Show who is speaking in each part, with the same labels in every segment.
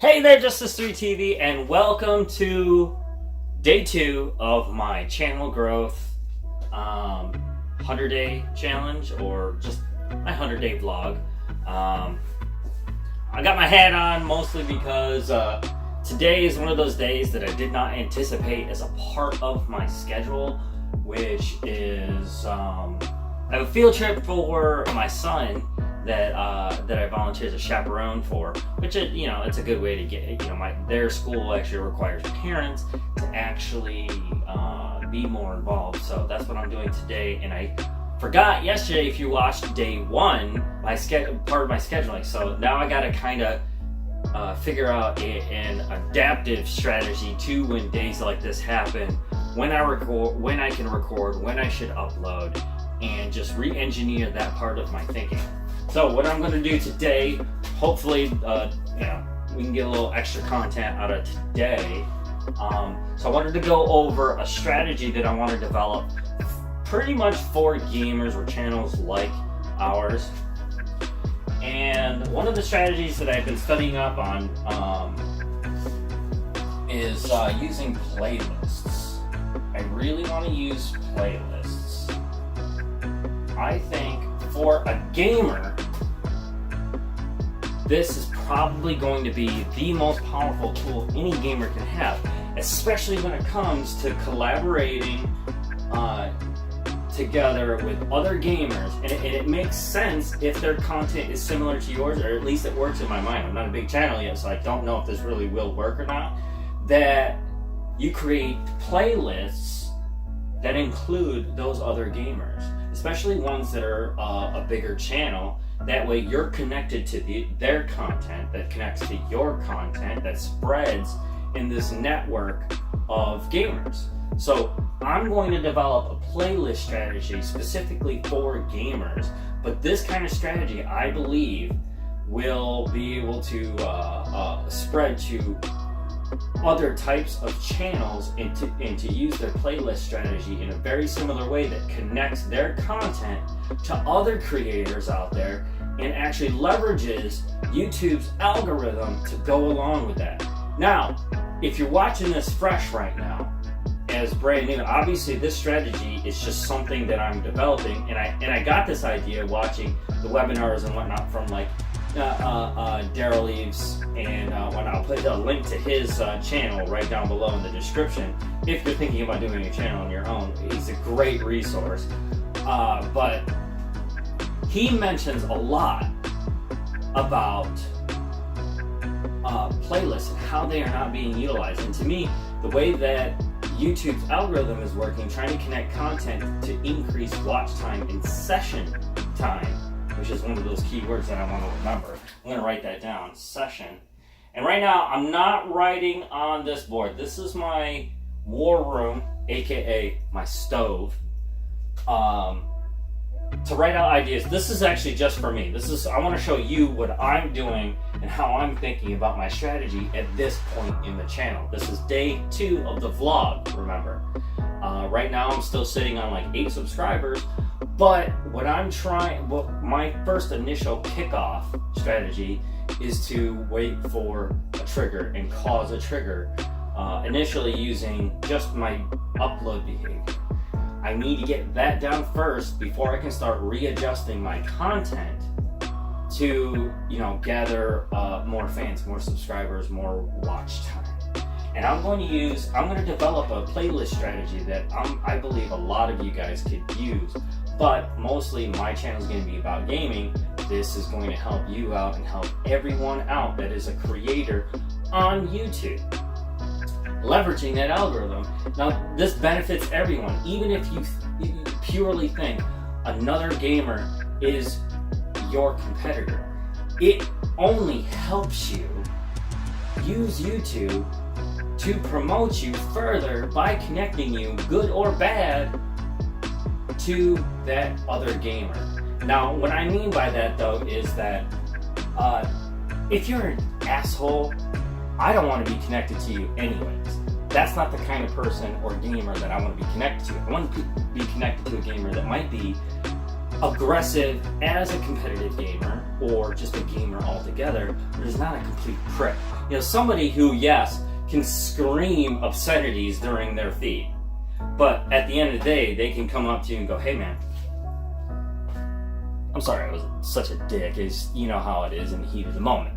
Speaker 1: Hey there, Justice3TV, and welcome to day 2 of my channel growth 100-day challenge, or just my 100-day vlog. I got my hat on mostly because today is one of those days that I did not anticipate as a part of my schedule, which is I have a field trip for my son that I volunteer as a chaperone for, which it's a good way to get their school actually requires parents to actually be more involved. So that's what I'm doing today, and I forgot yesterday, if you watched day 1, part of my scheduling. So now I gotta kind of figure out an adaptive strategy to when days like this happen, when I record, when I can record, when I should upload, and just re-engineer that part of my thinking. So what I'm going to do today, hopefully, we can get a little extra content out of today. So I wanted to go over a strategy that I want to develop pretty much for gamers or channels like ours. And one of the strategies that I've been studying up on is using playlists. I really want to use playlists. I think for a gamer, this is probably going to be the most powerful tool any gamer can have, especially when it comes to collaborating together with other gamers. And it makes sense if their content is similar to yours, or at least it works in my mind. I'm not a big channel yet, so I don't know if this really will work or not. That you create playlists that include those other gamers, especially ones that are a bigger channel. That way you're connected to their content that connects to your content, that spreads in this network of gamers. So I'm going to develop a playlist strategy specifically for gamers, but this kind of strategy, I believe, will be able to spread to other types of channels, and to use their playlist strategy in a very similar way that connects their content to other creators out there, and actually leverages YouTube's algorithm to go along with that. Now, if you're watching this fresh right now, as brand new, obviously this strategy is just something that I'm developing, and I got this idea watching the webinars and whatnot from Derral Eves, and when I'll put a link to his channel right down below in the description. If you're thinking about doing a channel on your own, he's a great resource. But he mentions a lot about playlists and how they are not being utilized. And to me, the way that YouTube's algorithm is working, trying to connect content to increase watch time and session time, which is one of those key words that I want to remember. I'm going to write that down, session. And right now, I'm not writing on this board. This is my war room, aka my stove, to write out ideas. This is actually just for me. I want to show you what I'm doing and how I'm thinking about my strategy at this point in the channel. This is day 2 of the vlog, remember. Right now, I'm still sitting on like 8 subscribers. But what my first initial kickoff strategy is to wait for a trigger and cause a trigger, initially using just my upload behavior. I need to get that down first before I can start readjusting my content to, gather more fans, more subscribers, more watch time. And I'm going to develop a playlist strategy that I believe a lot of you guys could use. But mostly my channel is going to be about gaming. This is going to help you out and help everyone out that is a creator on YouTube, leveraging that algorithm. Now, this benefits everyone, even if you purely think another gamer is your competitor. It only helps you use YouTube to promote you further by connecting you, good or bad, to that other gamer. Now, what I mean by that, though, is that if you're an asshole, I don't want to be connected to you anyways. That's not the kind of person or gamer that I want to be connected to. I want to be connected to a gamer that might be aggressive as a competitive gamer, or just a gamer altogether, but is not a complete prick. You know, somebody who, yes, can scream obscenities during their feed, but at the end of the day, they can come up to you and go, hey man, I'm sorry I was such a dick, you know how it is in the heat of the moment.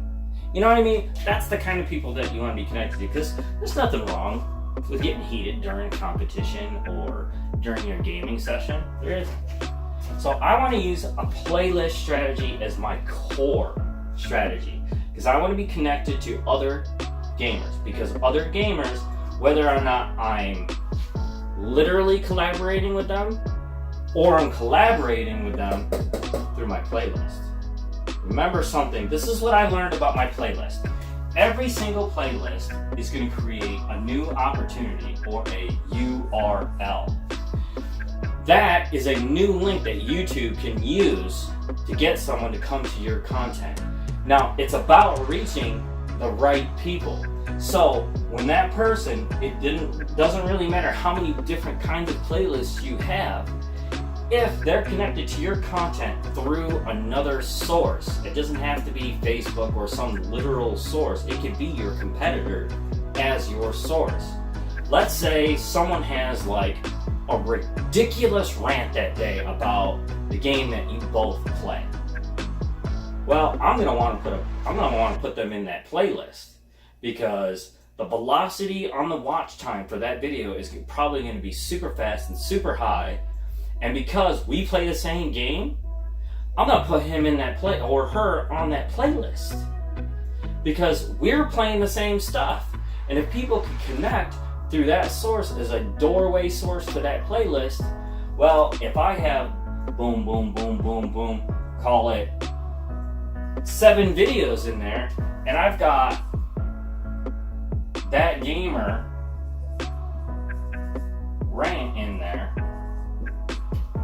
Speaker 1: You know what I mean? That's the kind of people that you want to be connected to, because there's nothing wrong with getting heated during a competition or during your gaming session. There isn't. So I want to use a playlist strategy as my core strategy, because I want to be connected to other gamers, because other gamers, whether or not I'm literally collaborating with them or I'm collaborating with them through my playlist. Remember something, this is what I learned about my playlist. Every single playlist is going to create a new opportunity, or a URL. That is a new link that YouTube can use to get someone to come to your content. Now, it's about reaching the right people. So when that person, doesn't really matter how many different kinds of playlists you have, if they're connected to your content through another source, it doesn't have to be Facebook or some literal source. It could be your competitor as your source. Let's say someone has like a ridiculous rant that day about the game that you both play. Well, I'm gonna want to put them in that playlist, because the velocity on the watch time for that video is probably going to be super fast and super high. And because we play the same game, I'm going to put him in that or her on that playlist, because we're playing the same stuff. And if people can connect through that source as a doorway source to that playlist, well, if I have boom, boom, boom, boom, boom, call it 7 videos in there, and I've got that gamer rant in there,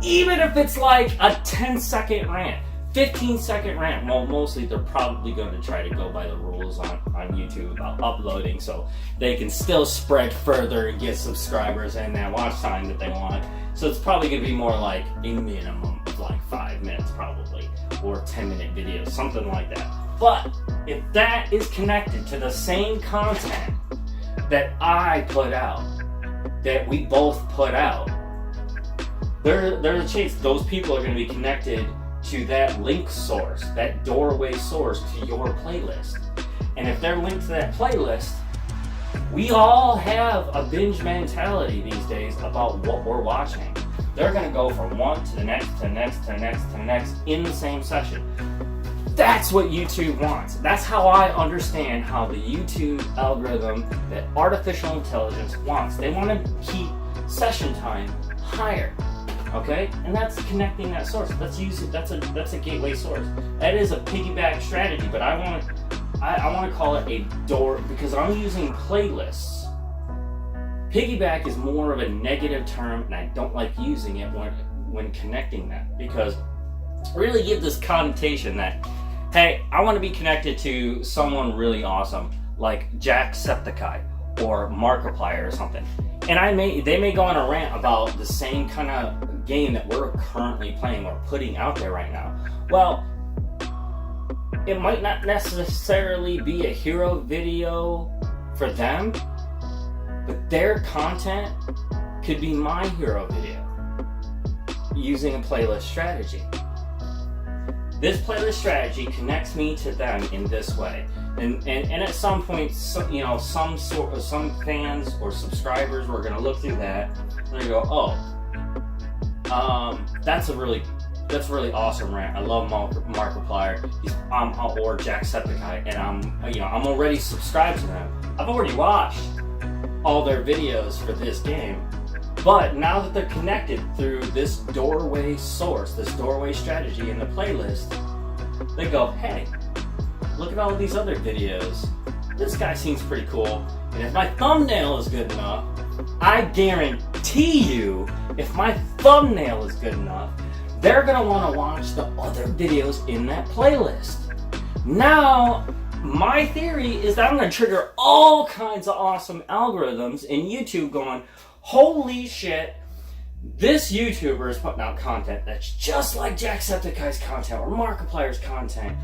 Speaker 1: even if it's like a 10-second rant, 15-second rant, well, mostly they're probably going to try to go by the rules on YouTube about uploading, so they can still spread further and get subscribers and that watch time that they want. So it's probably going to be more like a minimum of like 5 minutes probably, or 10-minute videos, something like that. But if that is connected to the same content that I put out, that we both put out, there's a chance those people are going to be connected to that link source, that doorway source to your playlist. And if they're linked to that playlist, we all have a binge mentality these days about what we're watching. They're going to go from one to the next, to the next, to the next, to the next in the same session. That's what YouTube wants. That's how I understand how the YouTube algorithm, that artificial intelligence wants. They want to keep session time higher. Okay, and that's connecting that source. That's a gateway source. That is a piggyback strategy, but I want to call it a door, because I'm using playlists. Piggyback is more of a negative term, and I don't like using it when connecting that, because really give this connotation that, hey, I want to be connected to someone really awesome like Jacksepticeye or Markiplier or something. And they may go on a rant about the same kind of game that we're currently playing or putting out there right now. Well, it might not necessarily be a hero video for them, but their content could be my hero video using a playlist strategy. This playlist strategy connects me to them in this way. And at some point, some fans or subscribers were going to look through that and they go, that's a really awesome rant. I love Markiplier. Or Jacksepticeye, and I'm already subscribed to them. I've already watched all their videos for this game. But now that they're connected through this doorway source, this doorway strategy in the playlist, they go, hey, look at all of these other videos. This guy seems pretty cool. And if my thumbnail is good enough, I guarantee you, if my thumbnail is good enough, they're going to want to watch the other videos in that playlist. Now, my theory is that I'm going to trigger all kinds of awesome algorithms in YouTube going, holy shit, this YouTuber is putting out content that's just like Jacksepticeye's content or Markiplier's content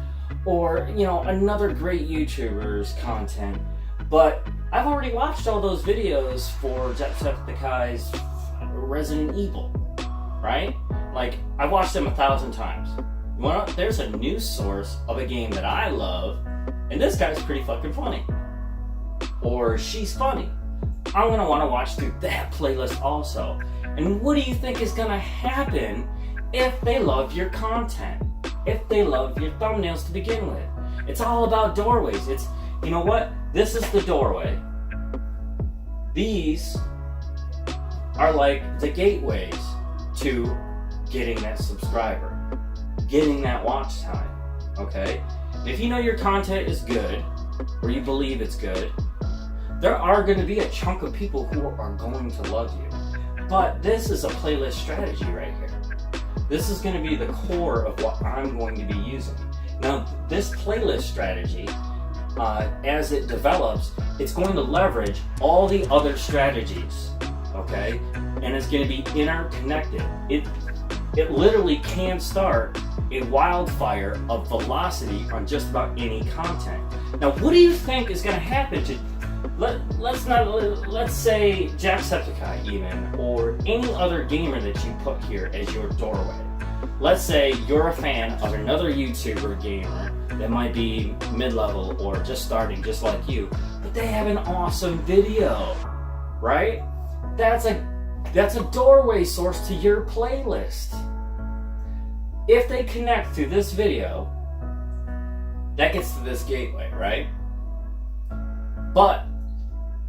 Speaker 1: or, you know, another great YouTuber's content. But I've already watched all those videos for Jacksepticeye's Resident Evil, right? Like, I've watched them 1,000 times. Well, there's a news source of a game that I love, and this guy's pretty fucking funny. Or she's funny. I'm gonna wanna watch through that playlist also. And what do you think is gonna happen if they love your content? If they love your thumbnails to begin with? It's all about doorways. It's, you know what? This is the doorway. These are like the gateways to getting that subscriber, getting that watch time, okay? If you know your content is good, or you believe it's good, there are going to be a chunk of people who are going to love you. But this is a playlist strategy right here. This is going to be the core of what I'm going to be using. Now, this playlist strategy, as it develops, it's going to leverage all the other strategies, okay? And it's going to be interconnected. It literally can start a wildfire of velocity on just about any content. Now, what do you think is going to happen to, let's say Jacksepticeye even, or any other gamer that you put here as your doorway. Let's say you're a fan of another YouTuber gamer that might be mid-level or just starting just like you, but they have an awesome video, right? That's a doorway source to your playlist. If they connect through this video, that gets to this gateway, right? But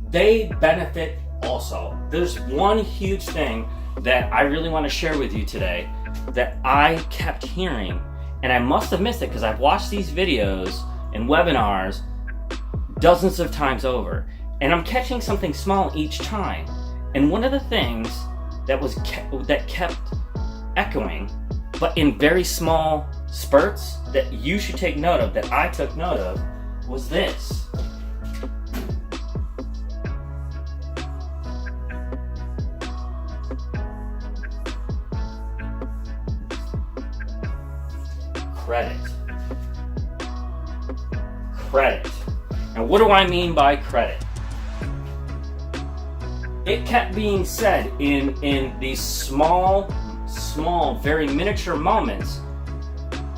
Speaker 1: they benefit also. There's one huge thing that I really want to share with you today that I kept hearing, and I must have missed it because I've watched these videos and webinars dozens of times over, and I'm catching something small each time. And one of the things that kept echoing, but in very small spurts, that you should take note of, that I took note of, was this. Credit. Now, what do I mean by credit? It kept being said in these small, very miniature moments.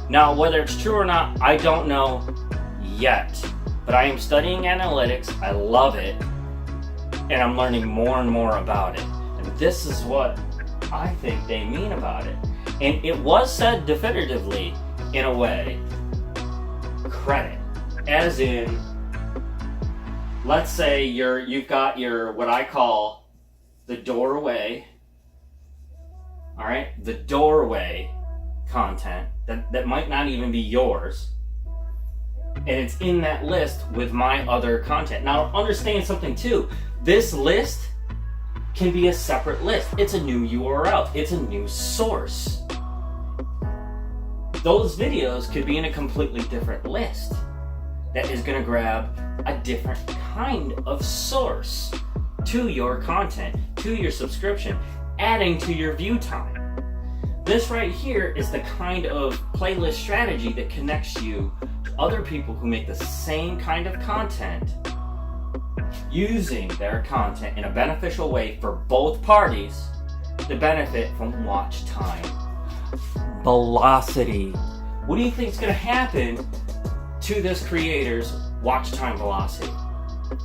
Speaker 1: Now, whether it's true or not, I don't know yet. But I am studying analytics, I love it, and I'm learning more and more about it. And this is what I think they mean about it. And it was said definitively, in a way, credit. As in, let's say you've got your, what I call the doorway, all right? The doorway content that might not even be yours, and it's in that list with my other content. Now, understand something too. This list can be a separate list. It's a new URL. It's a new source. Those videos could be in a completely different list that is going to grab a different kind of source to your content, to your subscription, adding to your view time. This right here is the kind of playlist strategy that connects you to other people who make the same kind of content, using their content in a beneficial way for both parties to benefit from watch time. Velocity. What do you think is going to happen to this creator's watch time velocity?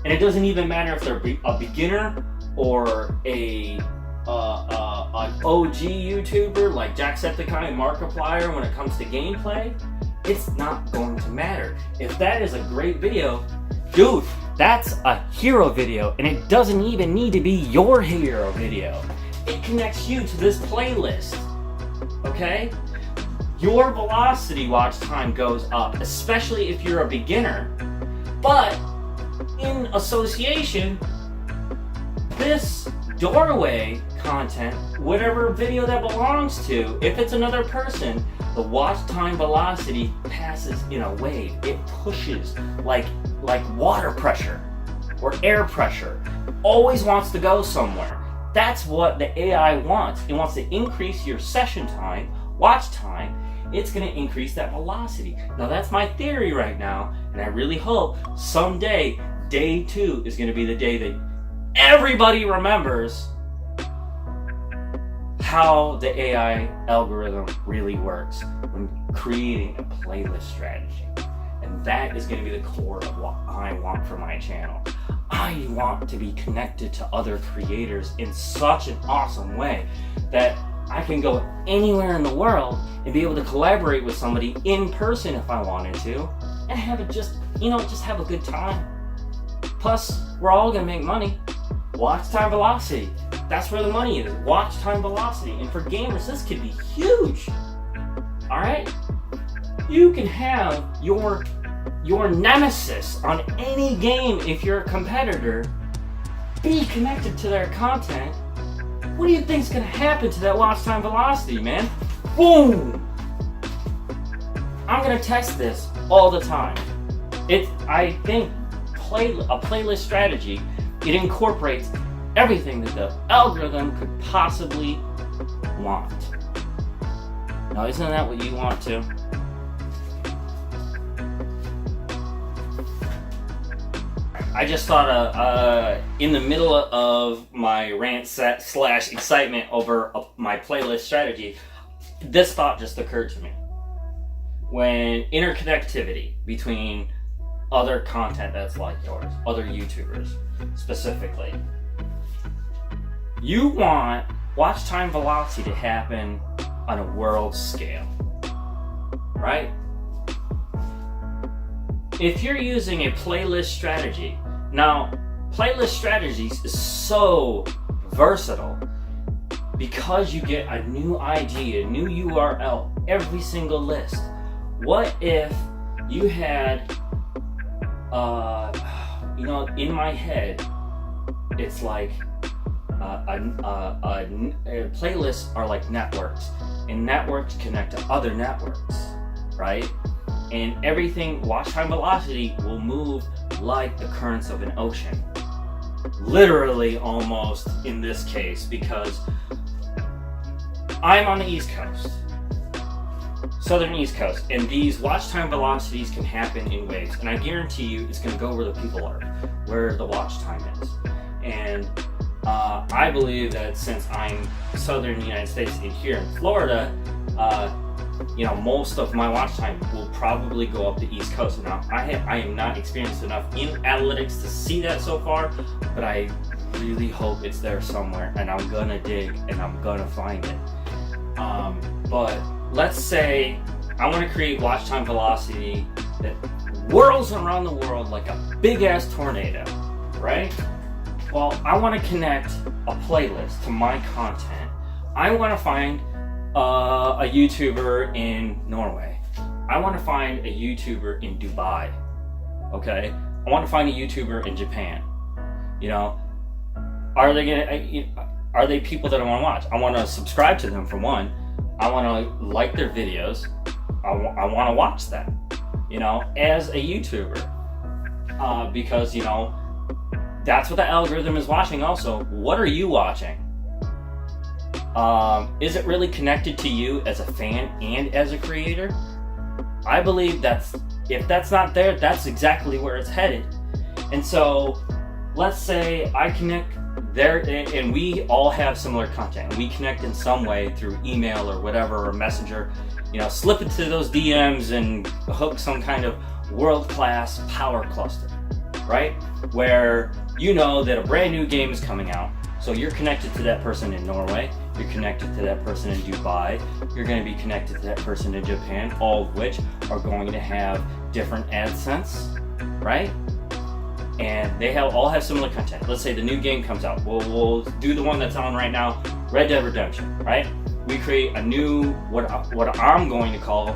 Speaker 1: And it doesn't even matter if they're a beginner or an OG YouTuber like Jacksepticeye and Markiplier. When it comes to gameplay, it's not going to matter. If that is a great video, dude, that's a hero video, and it doesn't even need to be your hero video. It connects you to this playlist, okay? Your velocity watch time goes up, especially if you're a beginner. But in association, this doorway content, whatever video that belongs to, if it's another person, the watch time velocity passes in a wave. It pushes like water pressure or air pressure. Always wants to go somewhere. That's what the AI wants. It wants to increase your session time, watch time. It's going to increase that velocity. Now that's my theory right now, and I really hope someday day 2 is going to be the day that everybody remembers how the AI algorithm really works when creating a playlist strategy. And that is going to be the core of what I want for my channel. I want to be connected to other creators in such an awesome way that I can go anywhere in the world and be able to collaborate with somebody in person if I wanted to, and have it just have a good time. Plus, we're all gonna make money. Watch time velocity. That's where the money is. Watch time velocity. And for gamers, this could be huge. Alright? You can have your nemesis on any game if you're a competitor be connected to their content. What do you think's gonna happen to that watch time velocity, man? Boom! I'm gonna test this all the time. I think a playlist strategy, it incorporates everything that the algorithm could possibly want. Now, isn't that what you want too? I just thought, in the middle of my rant slash excitement over my playlist strategy, this thought just occurred to me. When interconnectivity between other content that's like yours, other YouTubers specifically, you want watch time velocity to happen on a world scale, right? If you're using a playlist strategy, now playlist strategies is so versatile because you get a new ID, a new URL every single list. What if you had, in my head, it's like playlists are like networks, and networks connect to other networks, right? And everything, watch time velocity will move like the currents of an ocean. Literally, almost in this case, because I'm on the East Coast, Southern East Coast, and these watch time velocities can happen in waves. And I guarantee you it's going to go where the people are, where the watch time is. And I believe that since I'm Southern United States and here in Florida, most of my watch time will probably go up the East Coast. Now, I am not experienced enough in analytics to see that so far, but I really hope it's there somewhere, and I'm gonna dig and I'm gonna find it. But let's say I want to create watch time velocity that whirls around the world like a big ass tornado, right? Well, I want to connect a playlist to my content. I want to find a YouTuber in Norway. I want to find a YouTuber in Dubai. Okay? I want to find a YouTuber in Japan. Are they people that I want to watch? I want to subscribe to them for one. I want to like their videos. I want to watch them, as a YouTuber. Because, that's what the algorithm is watching also. What are you watching? Is it really connected to you as a fan and as a creator? I believe if that's not there, that's exactly where it's headed. And so, let's say I connect there, and we all have similar content. We connect in some way through email or whatever, or messenger. Slip into those DMs and hook some kind of world-class power cluster, right? Where that a brand new game is coming out. So you're connected to that person in Norway, you're connected to that person in Dubai, you're going to be connected to that person in Japan, all of which are going to have different AdSense, right? And they all have similar content. Let's say the new game comes out. We'll do the one that's on right now, Red Dead Redemption, right? We create a new, what I'm going to call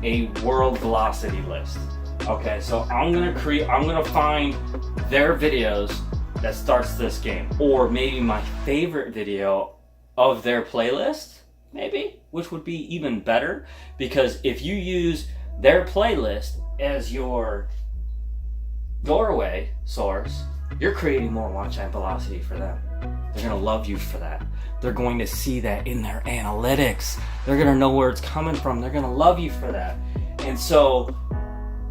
Speaker 1: a world velocity list. Okay, so I'm gonna find their videos that starts this game, or maybe my favorite video of their playlist, maybe, which would be even better, because if you use their playlist as your doorway source, you're creating more watch time velocity for them. they're going to love you for that. They're going to see that in their analytics. They're going to know where it's coming from. They're going to love you for that. And so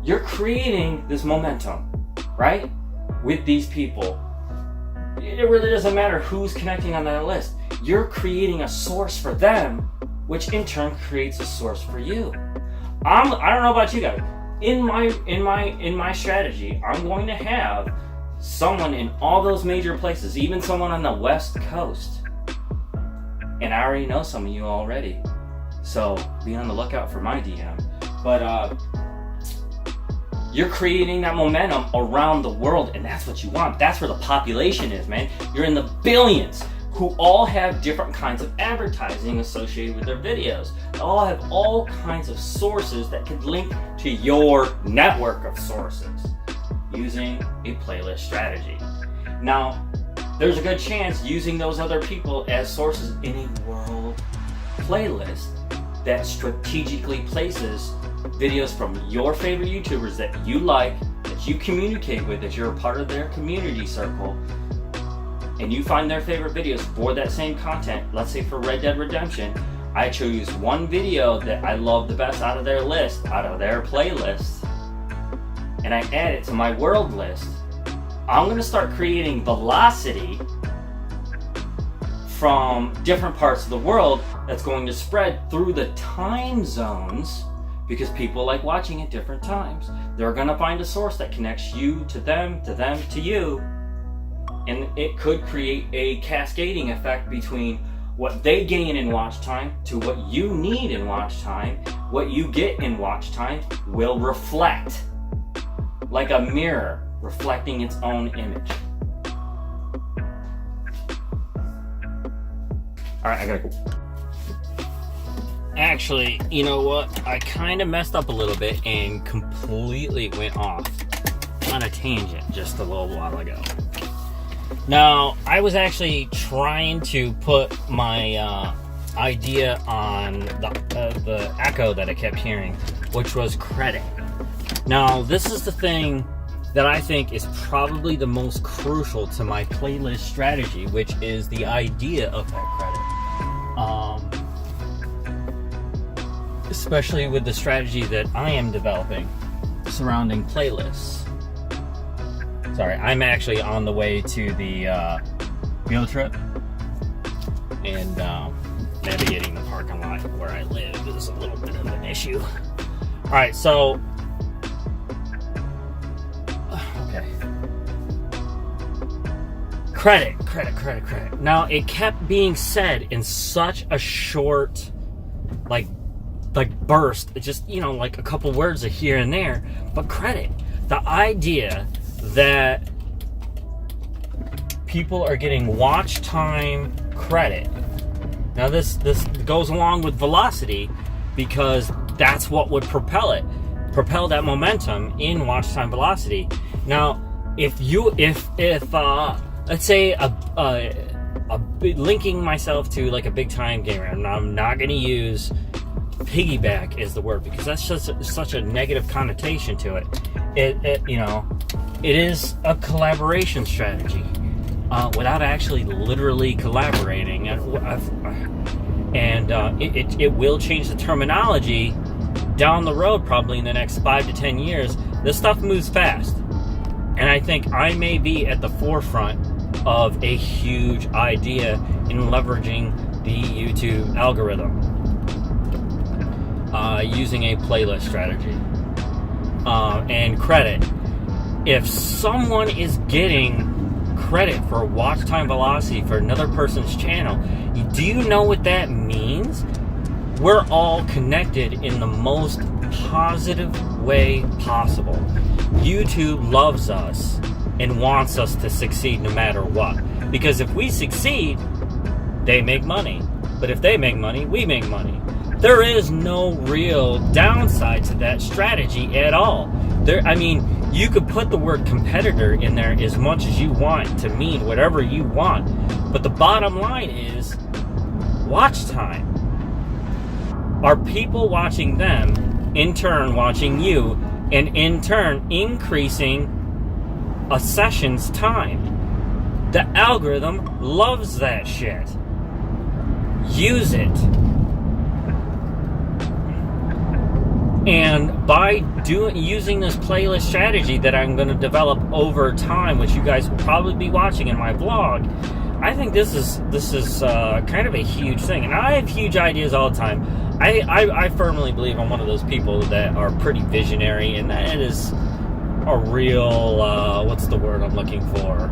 Speaker 1: you're creating this momentum, right? With these people. It really doesn't matter who's connecting on that list. You're creating a source for them, which in turn creates a source for you. I don't know about you guys. In my strategy, I'm going to have someone in all those major places, even someone on the West Coast. And I already know some of you already. So be on the lookout for my DM. But you're creating that momentum around the world, and that's what you want. That's where the population is, man. You're in the billions who all have different kinds of advertising associated with their videos. They all have all kinds of sources that could link to your network of sources using a playlist strategy. Now, there's a good chance using those other people as sources in a world playlist that strategically places videos from your favorite YouTubers that you like, that you communicate with, that you're a part of their community circle, and you find their favorite videos for that same content. Let's say for Red Dead Redemption, I chose one video that I love the best out of their list, out of their playlist, and I add it to my world list. I'm going to start creating velocity from different parts of the world that's going to spread through the time zones, because people like watching at different times. They're going to find a source that connects you to them to you, and it could create a cascading effect between what they gain in watch time to what you need in watch time. What you get in watch time will reflect like a mirror reflecting its own image. Alright, I gotta go. Actually, you know what? I kind of messed up a little bit and completely went off on a tangent just a little while ago. Now, I was actually trying to put my idea on the echo that I kept hearing, which was credit. Now, this is the thing that I think is probably the most crucial to my playlist strategy, which is the idea of that credit. Especially with the strategy that I am developing surrounding playlists. Sorry, I'm actually on the way to the field trip, and navigating the parking lot where I live is a little bit of an issue. Alright, so okay. Credit. Now, it kept being said in such a short like burst, just, you know, like a couple words here and there, but credit. The idea that people are getting watch time credit. Now this goes along with velocity, because that's what would propel that momentum in watch time velocity. Now, if let's say linking myself to like a big time gamer, and I'm not going to use piggyback is the word, because that's just such a negative connotation to it. It you know, it is a collaboration strategy without actually literally collaborating, and it will change the terminology down the road, probably in the next 5 to 10 years. This stuff moves fast, and I think I may be at the forefront of a huge idea in leveraging the YouTube algorithm. Using a playlist strategy and credit. If someone is getting credit for watch time velocity for another person's channel, do you know what that means? We're all connected in the most positive way possible. YouTube loves us and wants us to succeed no matter what, because if we succeed, they make money. But if they make money, we make money. There is no real downside to that strategy at all. I mean, you could put the word competitor in there as much as you want to mean whatever you want, but the bottom line is watch time. Are people watching them, in turn watching you, and in turn increasing a session's time? The algorithm loves that shit. Use it. And by using this playlist strategy that I'm going to develop over time, which you guys will probably be watching in my vlog, I think this is kind of a huge thing. And I have huge ideas all the time. I firmly believe I'm one of those people that are pretty visionary, and that is a real, what's the word I'm looking for?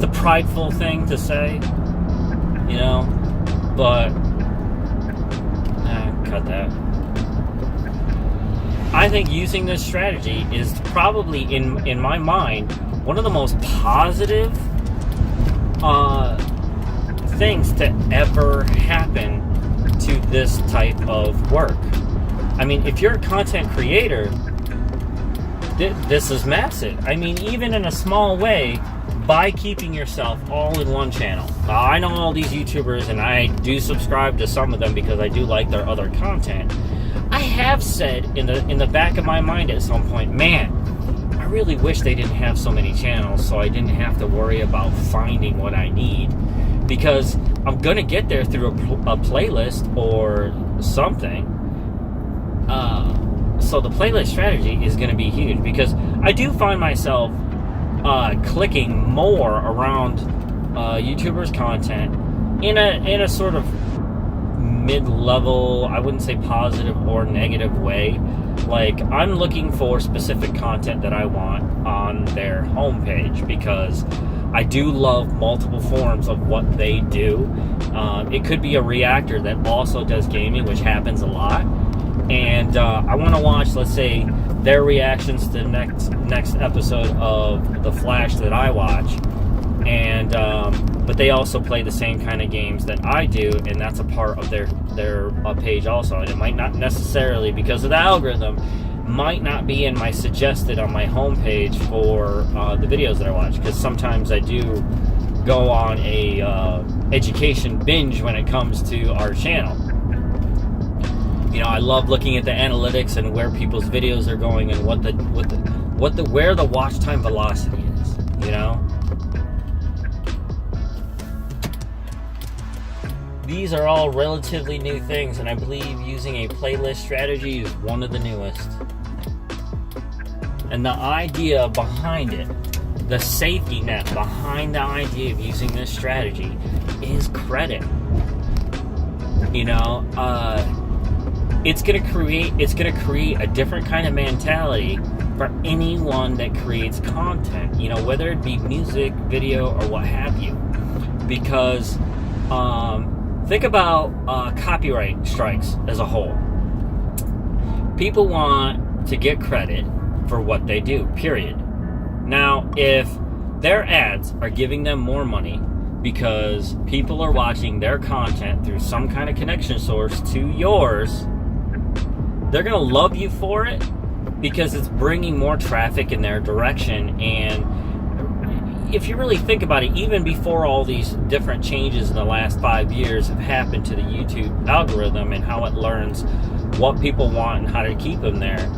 Speaker 1: The prideful thing to say, you know? But, cut that. I think using this strategy is probably, in my mind, one of the most positive things to ever happen to this type of work. I mean, if you're a content creator, this is massive. I mean, even in a small way, by keeping yourself all in one channel. I know all these YouTubers, and I do subscribe to some of them because I do like their other content. I have said in the back of my mind at some point, man, I really wish they didn't have so many channels so I didn't have to worry about finding what I need, because I'm gonna get there through a playlist or something. So the playlist strategy is gonna be huge, because I do find myself clicking more around YouTubers' content in a sort of mid-level, I wouldn't say positive or negative way. Like, I'm looking for specific content that I want on their homepage, because I do love multiple forms of what they do. It could be a reactor that also does gaming, which happens a lot, and I want to watch, let's say, their reactions to the next episode of The Flash that I watch, and but they also play the same kind of games that I do, and that's a part of their page also. And it might not necessarily, because of the algorithm, might not be in my suggested on my homepage for the videos that I watch, because sometimes I do go on a education binge when it comes to our channel. You know, I love looking at the analytics and where people's videos are going and where the watch time velocity is, you know? These are all relatively new things, and I believe using a playlist strategy is one of the newest. And the idea behind it, the safety net behind the idea of using this strategy is credit. You know, it's gonna create a different kind of mentality for anyone that creates content, you know, whether it be music, video, or what have you. Because think about copyright strikes as a whole. People want to get credit for what they do, period. Now, if their ads are giving them more money because people are watching their content through some kind of connection source to yours, they're going to love you for it because it's bringing more traffic in their direction. And if you really think about it, even before all these different changes in the last 5 years have happened to the YouTube algorithm and how it learns what people want and how to keep them there,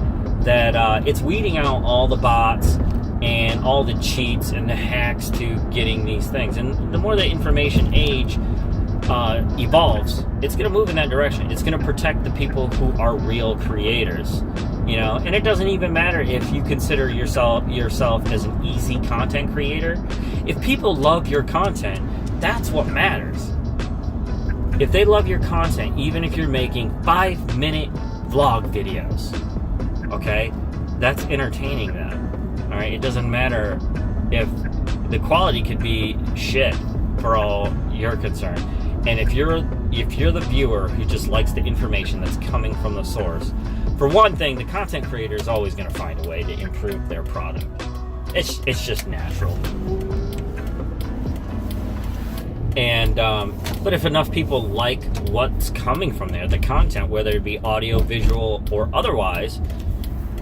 Speaker 1: that it's weeding out all the bots and all the cheats and the hacks to getting these things. And the more the information age evolves, it's going to move in that direction. It's going to protect the people who are real creators, you know. And it doesn't even matter if you consider yourself as an easy content creator. If people love your content, that's what matters. If they love your content, even if you're making 5-minute vlog videos, okay, that's entertaining them. All right, it doesn't matter if the quality could be shit for all you're concerned. And if you're the viewer who just likes the information that's coming from the source, for one thing, the content creator is always going to find a way to improve their product. It's just natural. And but if enough people like what's coming from there, the content, whether it be audio, visual, or otherwise,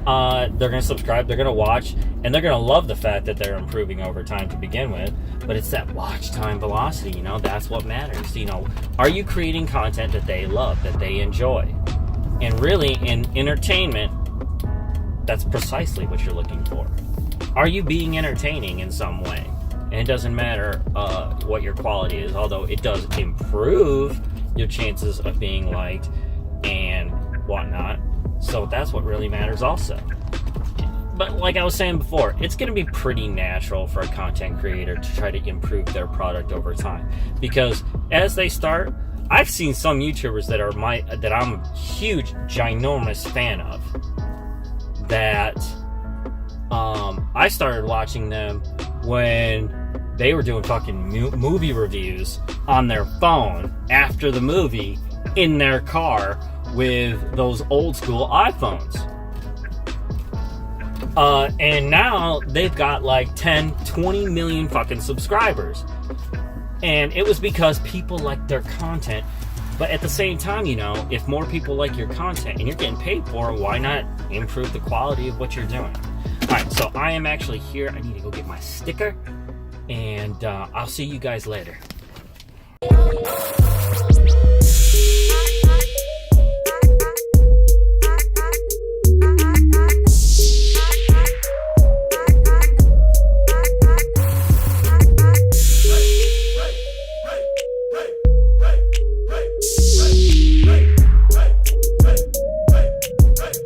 Speaker 1: they're going to subscribe, they're going to watch, and they're going to love the fact that they're improving over time to begin with. But it's that watch time velocity, you know, that's what matters. You know, are you creating content that they love, that they enjoy? And really, in entertainment, that's precisely what you're looking for. Are you being entertaining in some way? And it doesn't matter what your quality is, although it does improve your chances of being liked and whatnot. So that's what really matters also. But like I was saying before, it's going to be pretty natural for a content creator to try to improve their product over time. Because as they start, I've seen some YouTubers that I'm a huge, ginormous fan of, that I started watching them when they were doing fucking movie reviews on their phone after the movie in their car with those old school iPhones. And now they've got like 10, 20 million fucking subscribers. And it was because people liked their content. But at the same time, you know, if more people like your content and you're getting paid for it, why not improve the quality of what you're doing? Alright, so I am actually here. I need to go get my sticker. And I'll see you guys later.